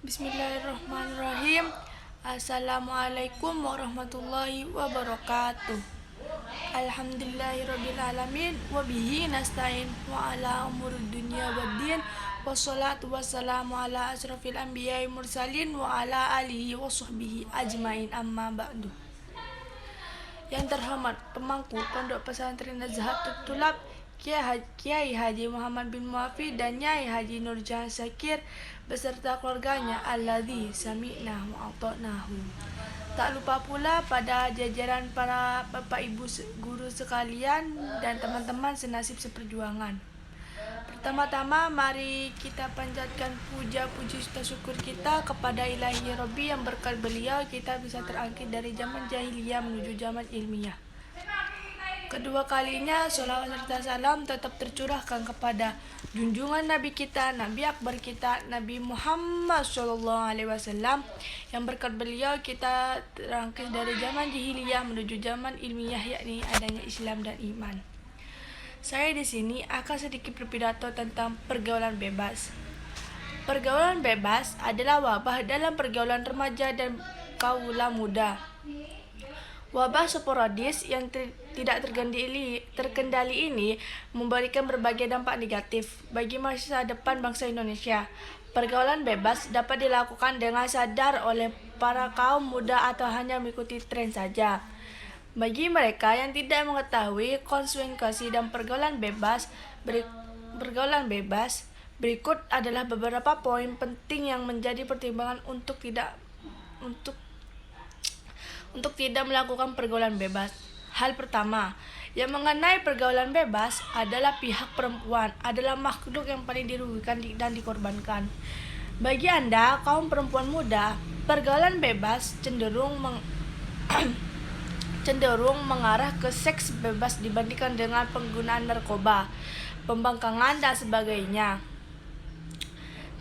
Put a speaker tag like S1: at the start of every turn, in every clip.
S1: Bismillahirrahmanirrahim. Assalamualaikum warahmatullahi wabarakatuh. Alhamdulillahirabbil alamin wa bihi nasta'in wa ala umurid dunya waddin. Wassalatu wassalamu ala asrofil anbiya'i mursalin wa ala alihi wa sahbihi ajmain, amma ba'du. Yang terhormat pemangku Pondok Pesantren Nazahatul Tulab Kiai Haji Muhammad bin Muafi dan Nyai Haji Nurjahan Sakir beserta keluarganya, alladzi sami'na wa ata'nahu. Tak lupa pula pada jajaran para bapak ibu guru sekalian dan teman-teman senasib seperjuangan. Pertama-tama mari kita panjatkan puja-puji serta syukur kita kepada Ilahi Rabbi yang berkat beliau kita bisa terangkit dari zaman jahiliyah menuju zaman ilmiah. Kedua kalinya sholawat serta salam tetap tercurahkan kepada junjungan Nabi kita, Nabi akbar kita, Nabi Muhammad SAW, yang berkat beliau kita terangkis dari zaman jahiliyah menuju zaman ilmiah, yakni adanya Islam dan iman. Saya di sini akan sedikit berpidato tentang pergaulan bebas. Pergaulan bebas adalah wabah dalam pergaulan remaja dan kaula muda. Wabah sporadis yang tidak terkendali ini memberikan berbagai dampak negatif bagi masa depan bangsa Indonesia. Pergaulan bebas dapat dilakukan dengan sadar oleh para kaum muda atau hanya mengikuti tren saja. Bagi mereka yang tidak mengetahui konsekuensi dan pergaulan bebas, berikut adalah beberapa poin penting yang menjadi pertimbangan untuk tidak melakukan pergaulan bebas. Hal pertama, yang mengenai pergaulan bebas adalah pihak perempuan adalah makhluk yang paling dirugikan dan dikorbankan. Bagi Anda, kaum perempuan muda, pergaulan bebas cenderung mengarah ke seks bebas dibandingkan dengan penggunaan narkoba, pembangkangan, dan sebagainya.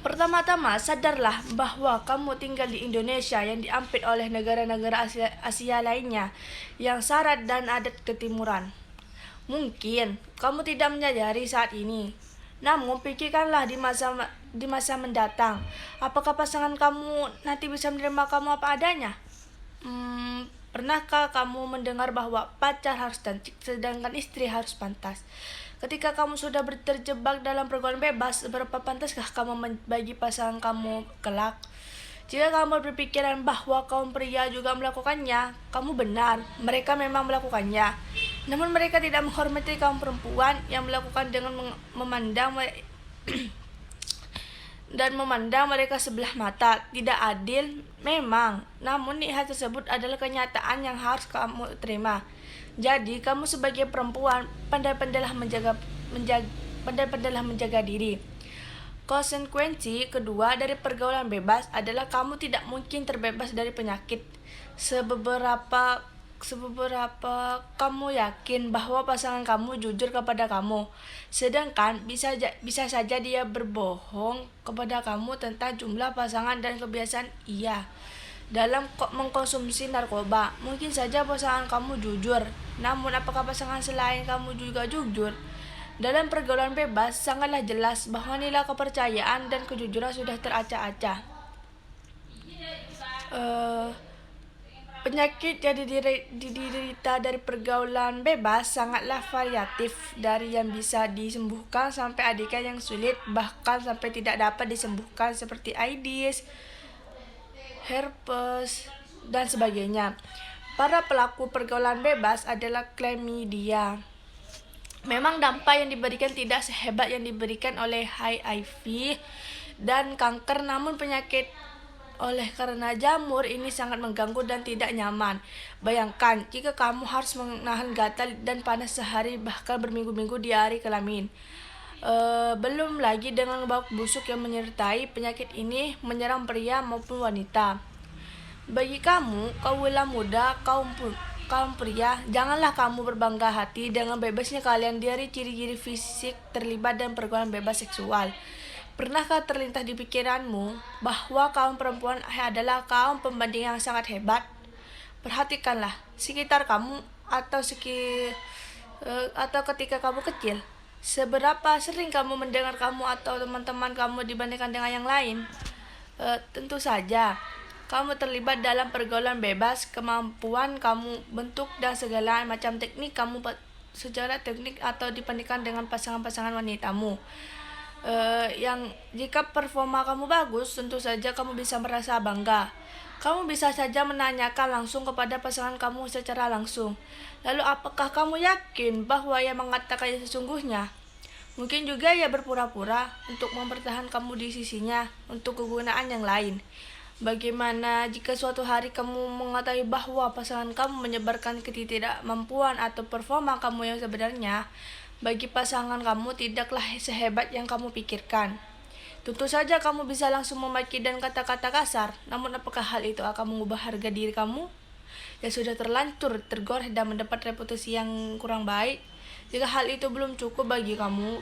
S1: Pertama-tama, sadarlah bahwa kamu tinggal di Indonesia yang diampit oleh negara-negara Asia lainnya yang syarat dan adat ketimuran. Mungkin kamu tidak menyadari saat ini, namun pikirkanlah di masa mendatang. Apakah pasangan kamu nanti bisa menerima kamu apa adanya? Pernahkah kamu mendengar bahwa pacar harus cantik sedangkan istri harus pantas? Ketika kamu sudah terjebak dalam pergaulan bebas, seberapa pantaskah kamu bagi pasangan kamu kelak? Jika kamu berpikiran bahwa kaum pria juga melakukannya, kamu benar, mereka memang melakukannya. Namun mereka tidak menghormati kaum perempuan yang melakukan dengan memandang mereka sebelah mata. Tidak adil memang, namun hal tersebut adalah kenyataan yang harus kamu terima. Jadi kamu sebagai perempuan pandai-pandailah menjaga diri. Konsekuensi kedua dari pergaulan bebas adalah kamu tidak mungkin terbebas dari penyakit. Seberapa kamu yakin bahwa pasangan kamu jujur kepada kamu, sedangkan bisa saja dia berbohong kepada kamu tentang jumlah pasangan dan kebiasaan ia dalam mengkonsumsi narkoba. Mungkin saja pasangan kamu jujur, namun apakah pasangan selain kamu juga jujur? Dalam pergaulan bebas sangatlah jelas bahwa nilai kepercayaan dan kejujuran sudah teracah-acah. Penyakit yang diderita dari pergaulan bebas sangatlah variatif, dari yang bisa disembuhkan sampai adegan yang sulit, bahkan sampai tidak dapat disembuhkan seperti AIDS, herpes, dan sebagainya. Para pelaku pergaulan bebas adalah klamidia. Memang dampak yang diberikan tidak sehebat yang diberikan oleh HIV dan kanker, namun penyakit oleh karena jamur ini sangat mengganggu dan tidak nyaman. Bayangkan jika kamu harus menahan gatal dan panas sehari, bahkan berminggu-minggu di hari kelamin. Belum lagi dengan bau busuk yang menyertai. Penyakit ini menyerang pria maupun wanita. Bagi kamu, kaula muda, kaum pria, janganlah kamu berbangga hati dengan bebasnya kalian dari ciri-ciri fisik terlibat dan pergaulan bebas seksual. Pernahkah terlintas di pikiranmu bahwa kaum perempuan adalah kaum pembanding yang sangat hebat? Perhatikanlah sekitar kamu atau ketika kamu kecil. Seberapa sering kamu mendengar kamu atau teman-teman kamu dibandingkan dengan yang lain? Tentu saja, kamu terlibat dalam pergaulan bebas, kemampuan kamu bentuk dan segala macam teknik kamu secara teknik atau dibandingkan dengan pasangan-pasangan wanitamu. Yang jika performa kamu bagus, tentu saja kamu bisa merasa bangga. Kamu bisa saja menanyakan langsung kepada pasangan kamu secara langsung. Lalu apakah kamu yakin bahwa ia mengatakannya sesungguhnya? Mungkin juga ia berpura-pura untuk mempertahankan kamu di sisinya untuk kegunaan yang lain. Bagaimana jika suatu hari kamu mengetahui bahwa pasangan kamu menyebarkan ketidakmampuan atau performa kamu yang sebenarnya? Bagi pasangan kamu tidaklah sehebat yang kamu pikirkan. Tentu saja kamu bisa langsung memaki dan kata-kata kasar, namun apakah hal itu akan mengubah harga diri kamu? Ya sudah terlanjur tergores dan mendapat reputasi yang kurang baik. Jika hal itu belum cukup bagi kamu,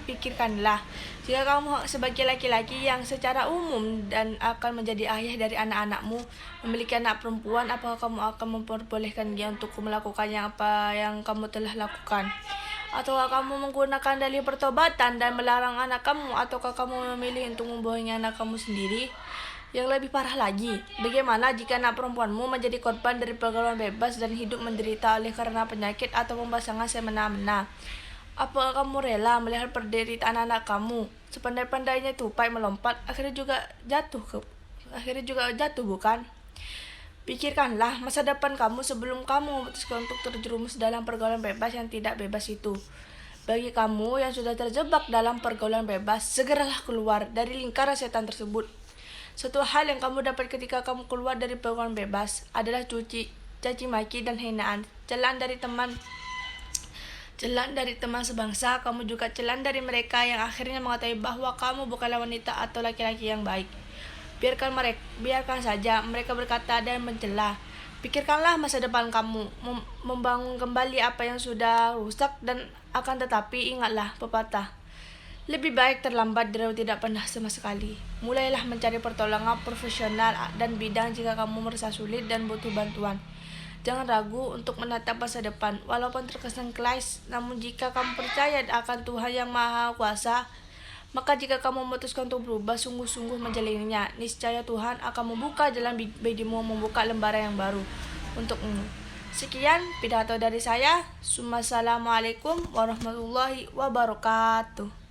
S1: pikirkanlah. Jika kamu sebagai laki-laki yang secara umum dan akan menjadi ayah dari anak-anakmu, memiliki anak perempuan, apakah kamu akan memperbolehkan dia untuk melakukan apa yang kamu telah lakukan? Ataukah kamu menggunakan dalih pertobatan dan melarang anak kamu, ataukah kamu memilih untuk membohongi anak kamu sendiri? Yang lebih parah lagi, bagaimana jika anak perempuanmu menjadi korban dari pergaulan bebas dan hidup menderita oleh karena penyakit atau pemasangan semena-mena? Apakah kamu rela melihat penderitaan anak kamu? Sepandai-pandainya tupai melompat, akhirnya juga jatuh, bukan? Pikirkanlah masa depan kamu sebelum kamu memutuskan untuk terjerumus dalam pergaulan bebas yang tidak bebas itu. Bagi kamu yang sudah terjebak dalam pergaulan bebas, segeralah keluar dari lingkaran setan tersebut. Satu hal yang kamu dapat ketika kamu keluar dari pergaulan bebas adalah caci maki dan hinaan. Celaan dari teman sebangsa, kamu juga celaan dari mereka yang akhirnya mengetahui bahwa kamu bukanlah wanita atau laki-laki yang baik. Biarkan saja mereka berkata dan mencela. Pikirkanlah masa depan kamu, membangun kembali apa yang sudah rusak, dan akan tetapi ingatlah pepatah, lebih baik terlambat daripada tidak pernah sama sekali. Mulailah mencari pertolongan profesional dan bidang jika kamu merasa sulit dan butuh bantuan. Jangan ragu untuk menatap masa depan, walaupun terkesan klise, namun jika kamu percaya akan Tuhan yang Maha Kuasa, maka jika kamu memutuskan untuk berubah sungguh-sungguh menjalaninya, niscaya Tuhan akan membuka jalan bagimu, membuka lembaran yang baru untukmu. Sekian pidato dari saya. Assalamualaikum warahmatullahi wabarakatuh.